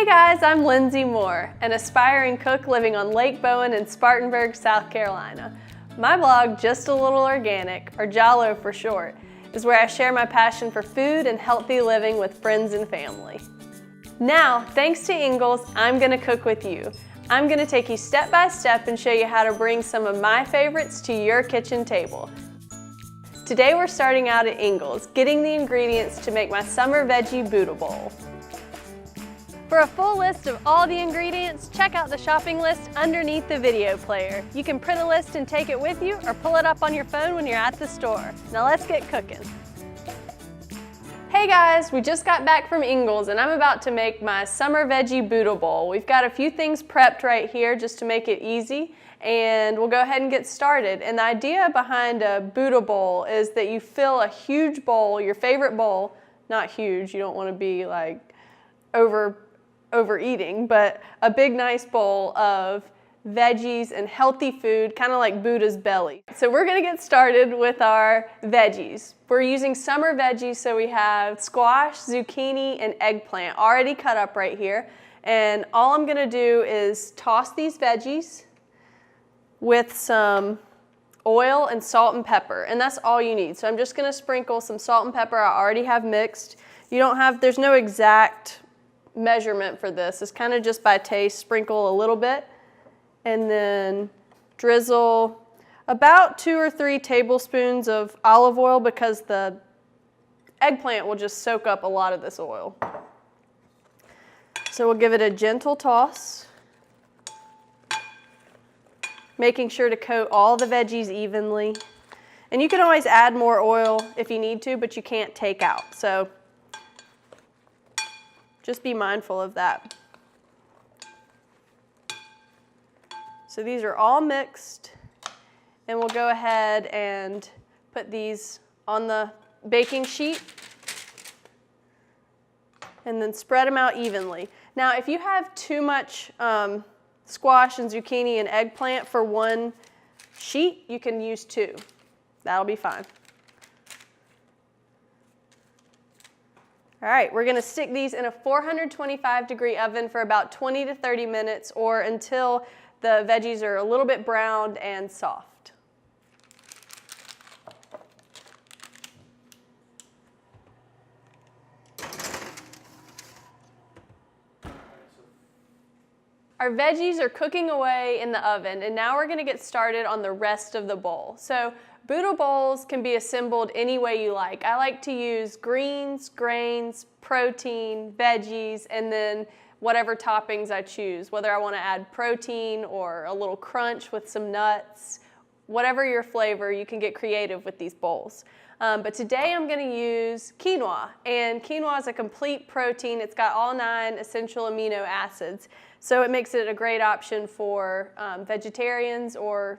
Hey guys, I'm Lindsay Moore, an aspiring cook living on Lake Bowen in Spartanburg, South Carolina. My blog, Just a Little Organic, or JALO for short, is where I share my passion for food and healthy living with friends and family. Now, thanks to Ingles, I'm gonna cook with you. I'm gonna take you step by step and show you how to bring some of my favorites to your kitchen table. Today we're starting out at Ingles, getting the ingredients to make my summer veggie Buddha bowl. For a full list of all the ingredients, check out the shopping list underneath the video player. You can print a list and take it with you or pull it up on your phone when you're at the store. Now let's get cooking. Hey guys, we just got back from Ingles and I'm about to make my summer veggie Buddha bowl. We've got a few things prepped right here just to make it easy, and we'll go ahead and get started. And the idea behind a Buddha bowl is that you fill a huge bowl, your favorite bowl, not huge, you don't want to be like overeating, but a big nice bowl of veggies and healthy food, kind of like Buddha's belly. So we're gonna get started with our veggies. We're using summer veggies, so we have squash, zucchini, and eggplant already cut up right here. And all I'm gonna do is toss these veggies with some oil and salt and pepper, and that's all you need. So I'm just gonna sprinkle some salt and pepper I already have mixed. There's no exact measurement for this. It's kind of just by taste. Sprinkle a little bit and then drizzle about 2 or 3 tablespoons of olive oil because the eggplant will just soak up a lot of this oil. So we'll give it a gentle toss, making sure to coat all the veggies evenly. And you can always add more oil if you need to, but you can't take out. So just be mindful of that. So these are all mixed, and we'll go ahead and put these on the baking sheet and then spread them out evenly. Now, if you have too much squash and zucchini and eggplant for one sheet, you can use 2. That'll be fine. All right, we're gonna stick these in a 425-degree oven for about 20 to 30 minutes or until the veggies are a little bit browned and soft. Our veggies are cooking away in the oven, and now we're gonna get started on the rest of the bowl. So Buddha bowls can be assembled any way you like. I like to use greens, grains, protein, veggies, and then whatever toppings I choose, whether I want to add protein or a little crunch with some nuts. Whatever your flavor, you can get creative with these bowls. But today I'm going to use quinoa, and quinoa is a complete protein. It's got all 9 essential amino acids, so it makes it a great option for vegetarians or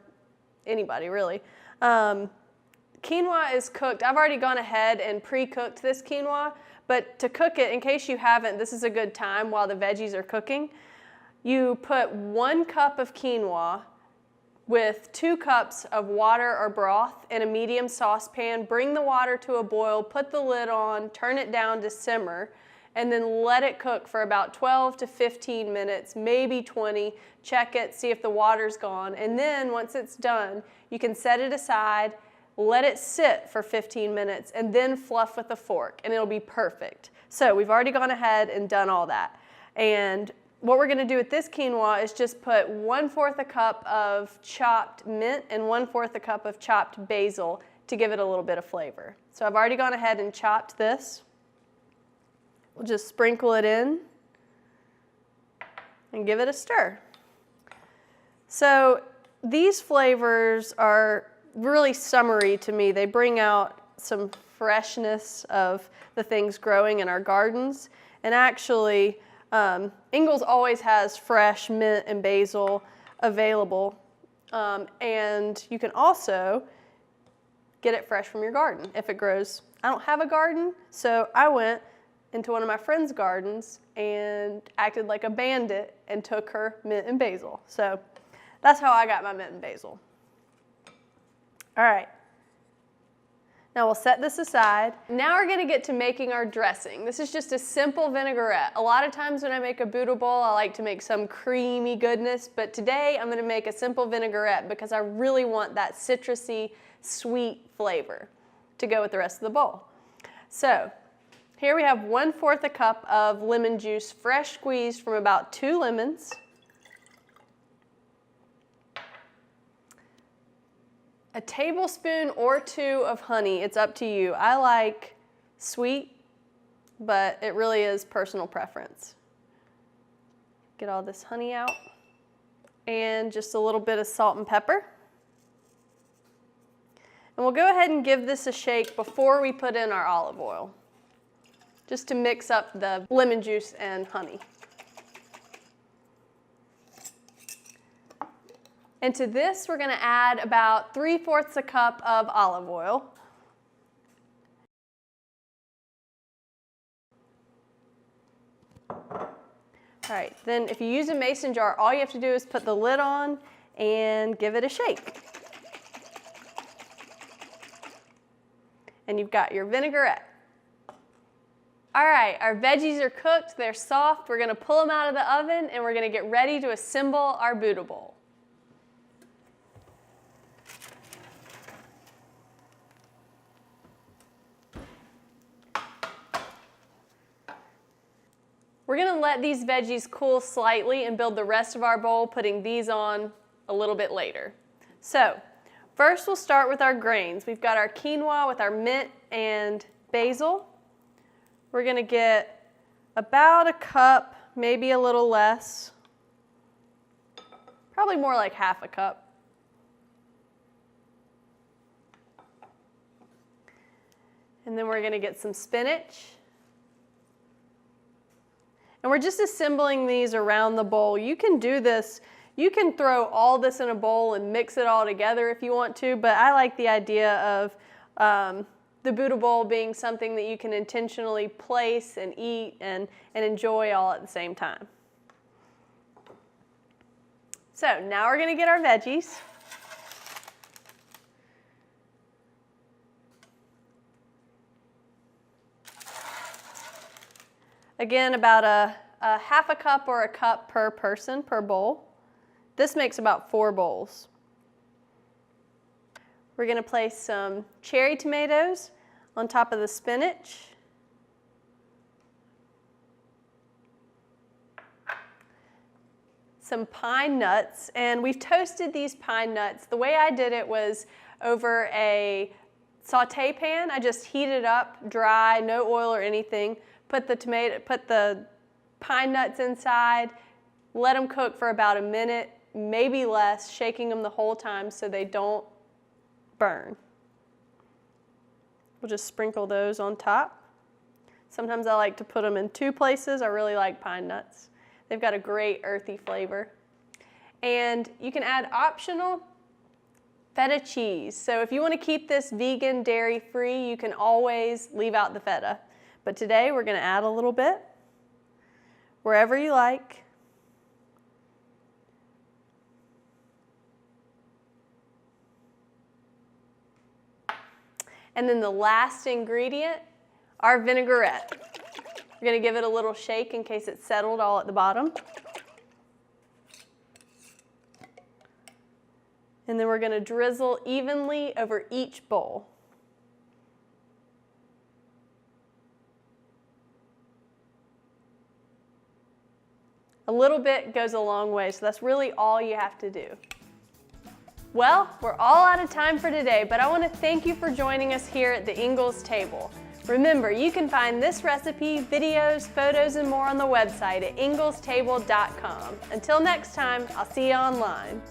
anybody really. Quinoa is cooked. I've already gone ahead and pre-cooked this quinoa, but to cook it, in case you haven't, this is a good time while the veggies are cooking. You put 1 cup of quinoa with 2 cups of water or broth in a medium saucepan. Bring the water to a boil, put the lid on, turn it down to simmer, and then let it cook for about 12 to 15 minutes, maybe 20. Check it, see if the water's gone, and then once it's done, you can set it aside, let it sit for 15 minutes, and then fluff with a fork, and it'll be perfect. So we've already gone ahead and done all that. And what we're gonna do with this quinoa is just put 1/4 a cup of chopped mint and 1/4 a cup of chopped basil to give it a little bit of flavor. So I've already gone ahead and chopped this. We'll just sprinkle it in and give it a stir. So these flavors are really summery to me. They bring out some freshness of the things growing in our gardens. And actually, Ingles always has fresh mint and basil available. And you can also get it fresh from your garden if it grows. I don't have a garden, so I went into one of my friend's gardens and acted like a bandit and took her mint and basil. So that's how I got my mint and basil. All right. Now we'll set this aside. Now we're gonna get to making our dressing. This is just a simple vinaigrette. A lot of times when I make a Buddha bowl, I like to make some creamy goodness, but today I'm gonna make a simple vinaigrette because I really want that citrusy, sweet flavor to go with the rest of the bowl. So here we have 1/4 a cup of lemon juice, fresh squeezed from about 2 lemons. A tablespoon or 2 of honey, it's up to you. I like sweet, but it really is personal preference. Get all this honey out. And just a little bit of salt and pepper. And we'll go ahead and give this a shake before we put in our olive oil, just to mix up the lemon juice and honey. And to this, we're gonna add about 3/4 a cup of olive oil. All right, then if you use a mason jar, all you have to do is put the lid on and give it a shake. And you've got your vinaigrette. All right, our veggies are cooked, they're soft. We're gonna pull them out of the oven and we're gonna get ready to assemble our Buddha bowl. We're gonna let these veggies cool slightly and build the rest of our bowl, putting these on a little bit later. So, first we'll start with our grains. We've got our quinoa with our mint and basil. We're gonna get about a cup, maybe a little less. Probably more like 1/2 a cup. And then we're gonna get some spinach. And we're just assembling these around the bowl. You can do this, you can throw all this in a bowl and mix it all together if you want to, but I like the idea of the Buddha bowl being something that you can intentionally place and eat and enjoy all at the same time. So now we're gonna get our veggies. Again, about a 1/2 a cup or a cup per person per bowl. This makes about 4 bowls. We're gonna place some cherry tomatoes on top of the spinach. Some pine nuts, and we've toasted these pine nuts. The way I did it was over a saute pan. I just heated up dry, no oil or anything. Put the pine nuts inside, let them cook for about a minute, maybe less, shaking them the whole time so they don't burn. We'll just sprinkle those on top. Sometimes I like to put them in 2 places. I really like pine nuts. They've got a great earthy flavor. And you can add optional feta cheese. So if you want to keep this vegan, dairy-free, you can always leave out the feta. But today we're going to add a little bit, wherever you like. And then the last ingredient, our vinaigrette. We're going to give it a little shake in case it's settled all at the bottom. And then we're going to drizzle evenly over each bowl. A little bit goes a long way, so that's really all you have to do. Well, we're all out of time for today, but I want to thank you for joining us here at the Ingles table. Remember, you can find this recipe, videos, photos, and more on the website at inglestable.com. Until next time, I'll see you online.